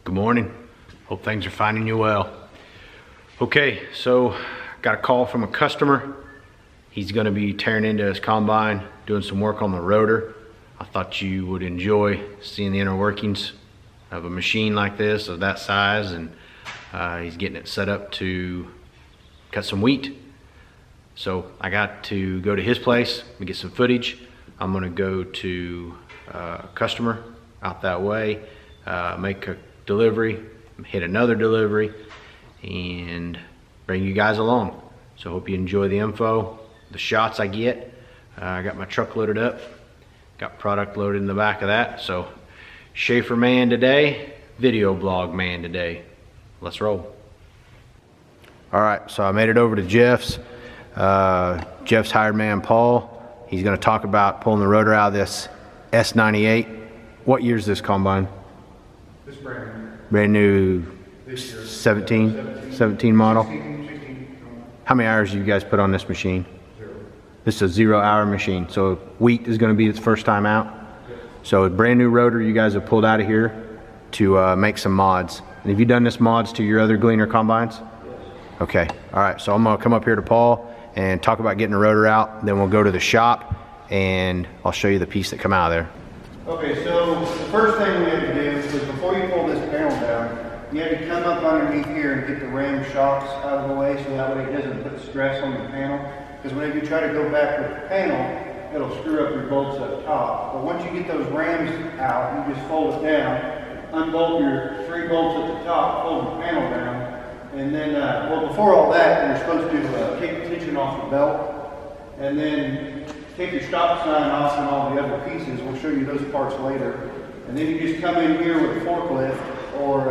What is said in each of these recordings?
Good morning. Hope things are finding you well. Okay, so got a call from a customer. He's going to be tearing into his combine, doing some work on the rotor. I thought you would enjoy seeing the inner workings of a machine like this, of that size, and he's getting it set up to cut some wheat. So I got to go to his place and get some footage. I'm going to go to a customer out that way, make a delivery, hit another delivery, and bring you guys along. So hope you enjoy the info, the shots I get. I got my truck loaded up, got product loaded in the back of that. So Schaefer man today, video blog man today. Let's roll. All right, so I made it over to Jeff's. Jeff's hired man Paul. He's going to talk about pulling the rotor out of this S98. What year is this combine? This brand new. Brand new. This year. 17 model. 16. How many hours do you guys put on this machine? 0. This is a 0-hour machine. So wheat is going to be its first time out. So a brand new rotor you guys have pulled out of here to make some mods. And have you done this mods to your other Gleaner combines? Yes. Okay. All right. So I'm going to come up here to Paul and talk about getting the rotor out. Then we'll go to the shop and I'll show you the piece that come out of there. Okay, so the first thing we had to do was before you pull this panel down, you had to come up underneath here and get the ram shocks out of the way so that way it doesn't put stress on the panel. Because whenever you try to go back with the panel, it'll screw up your bolts up top. But once you get those rams out, you just fold it down, unbolt your 3 bolts at the top, fold the panel down, and then, well, before all that, you're supposed to take the tension off the belt, and then take your stop sign off and all the other pieces. We'll show you those parts later. And then you just come in here with a forklift, or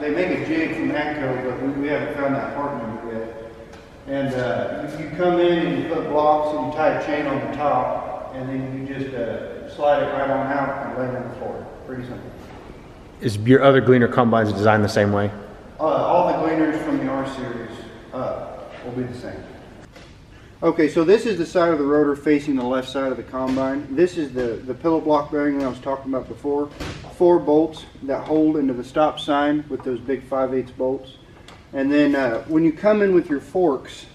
they make a jig from ACCO, but we haven't found that part number yet. And you come in and you put blocks and you tie a chain on the top, and then you just slide it right on out and lay it on the floor. Pretty simple. Is your other Gleaner combines designed the same way? All the Gleaners from the R series will be the same. Okay, so this is the side of the rotor facing the left side of the combine. This is the pillow block bearing that I was talking about before. 4 bolts that hold into the stop sign with those big 5/8 bolts. And then when you come in with your forks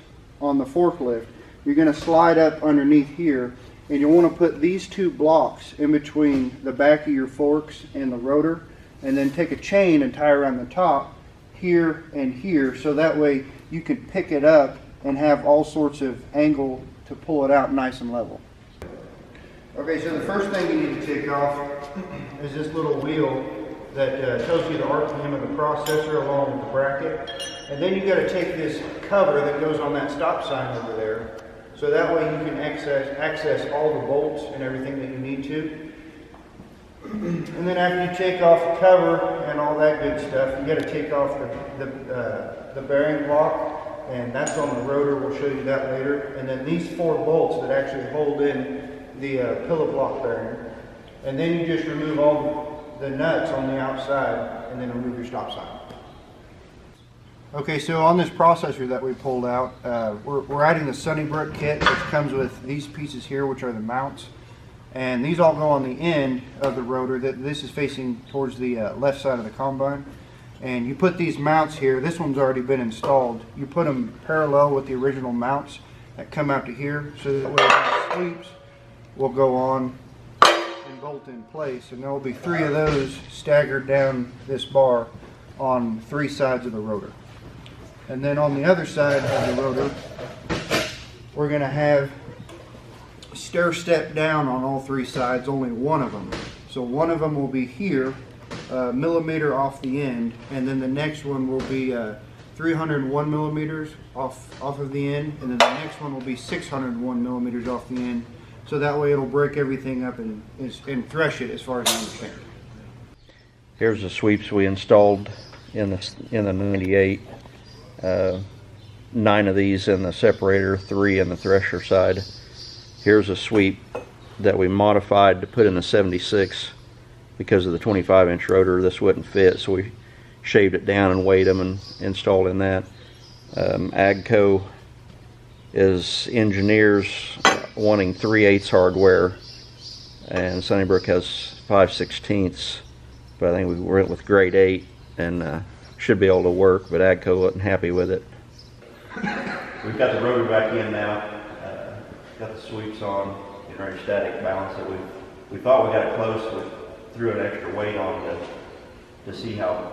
on the forklift, you're going to slide up underneath here, and you'll want to put these 2 blocks in between the back of your forks and the rotor, and then take a chain and tie around the top here and here, so that way you can pick it up and have all sorts of angle to pull it out nice and level. Okay, so the first thing you need to take off is this little wheel that tells you the RPM of the processor along with the bracket. And then you got to take this cover that goes on that stop sign over there, so that way you can access all the bolts and everything that you need to. And then after you take off the cover and all that good stuff, you got to take off the bearing block. And that's on the rotor. We'll show you that later. And then these 4 bolts that actually hold in the pillow block bearing. And then you just remove all the nuts on the outside and then remove your stop sign. Okay, so on this processor that we pulled out, we're adding the SunnyBrook kit, which comes with these pieces here, which are the mounts. And these all go on the end of the rotor. This is facing towards the left side of the combine. And you put these mounts here. This one's already been installed. You put them parallel with the original mounts that come out to here, so that way the sweeps will go on and bolt in place. And there will be 3 of those staggered down this bar on 3 sides of the rotor. And then on the other side of the rotor, we're going to have stair step down on all 3 sides, only one of them. So one of them will be here, millimeter off the end, and then the next one will be 301 millimeters off of the end, and then the next one will be 601 millimeters off the end, so that way it'll break everything up and thresh it as far as I understand. Here's the sweeps we installed in the 98. 9 of these in the separator, 3 in the thresher side. Here's a sweep that we modified to put in the 76. Because of the 25-inch rotor, this wouldn't fit, so we shaved it down and weighed them and installed in that. AGCO is engineers wanting 3/8 hardware, and SunnyBrook has 5/16, but I think we went with grade 8 and should be able to work, but AGCO wasn't happy with it. We've got the rotor back in now, got the sweeps on, getting ready to static balance it. We thought we got it close, we threw an extra weight on to see how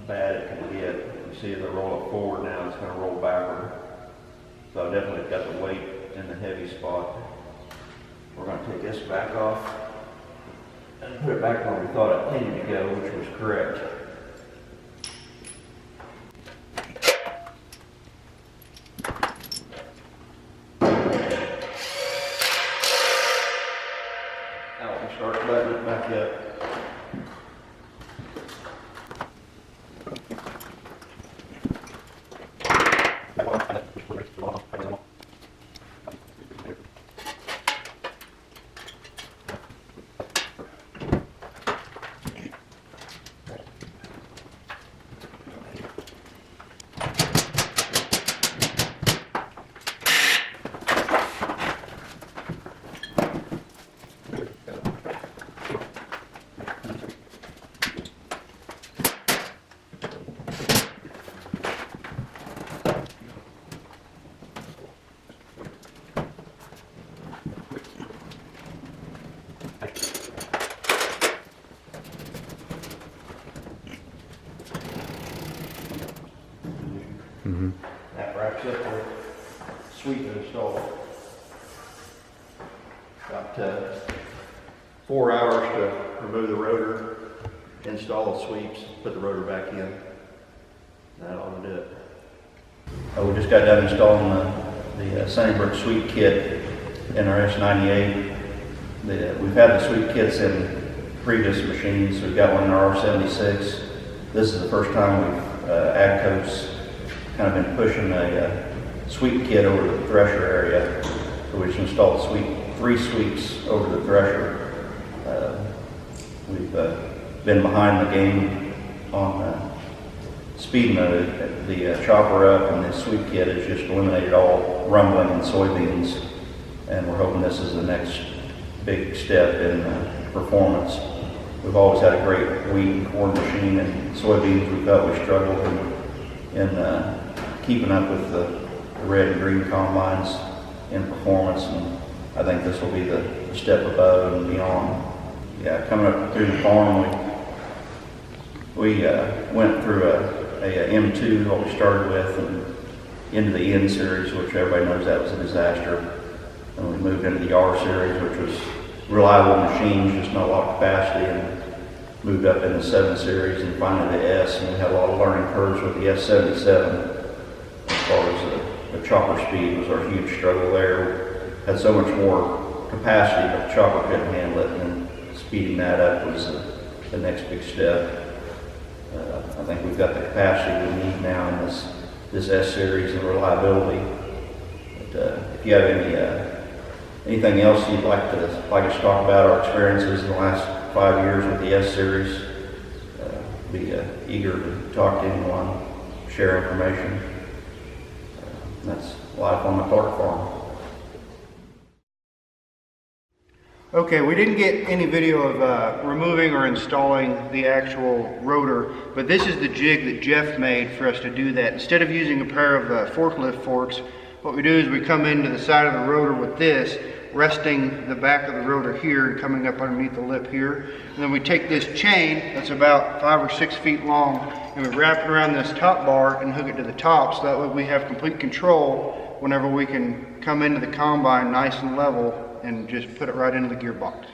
bad it can get. You see as I roll it forward now, it's going to roll backward. So I definitely got the weight in the heavy spot. We're going to take this back off and put it back where we thought it needed to go, which was correct. Now we can start buttoning it back up. That wraps up the sweep install. About 4 hours to remove the rotor, install the sweeps, put the rotor back in. That ought to do it. We just got done installing the SunnyBrook sweep kit in our S98. We've had the sweep kits in previous machines. We've got one in our R76. This is the first time AGCO's kind of been pushing a sweep kit over the thresher area. So we just installed 3 sweeps over the thresher. We've been behind the game on speeding the chopper up, and the sweep kit has just eliminated all rumbling in soybeans. And we're hoping this is the next big step in performance. We've always had a great wheat and corn machine, and soybeans we felt we struggled in keeping up with the red and green combines in performance, and I think this will be the step above and beyond. Yeah, coming up through the farm, we went through a M2, what we started with, and into the N series, which everybody knows that was a disaster. And we moved into the R series, which was reliable machines, just not a lot of capacity, and moved up in the 7 series and finally the S, and we had a lot of learning curves with the S77. As far as the chopper speed was our huge struggle there. We had so much more capacity, but the chopper couldn't handle it, and speeding that up was the next big step. I think we've got the capacity we need now in this S series and reliability. But if you have anything else you'd like us to talk about, our experiences in the last 5 years with the S series, be eager to talk to anyone, share information. That's life on the Clark farm. Okay, we didn't get any video of removing or installing the actual rotor, but this is the jig that Jeff made for us to do that. Instead of using a pair of forklift forks, what we do is we come into the side of the rotor with this, resting the back of the rotor here and coming up underneath the lip here. And then we take this chain that's about 5 or 6 feet long, and we wrap it around this top bar and hook it to the top, so that way we have complete control whenever we can come into the combine nice and level and just put it right into the gearbox.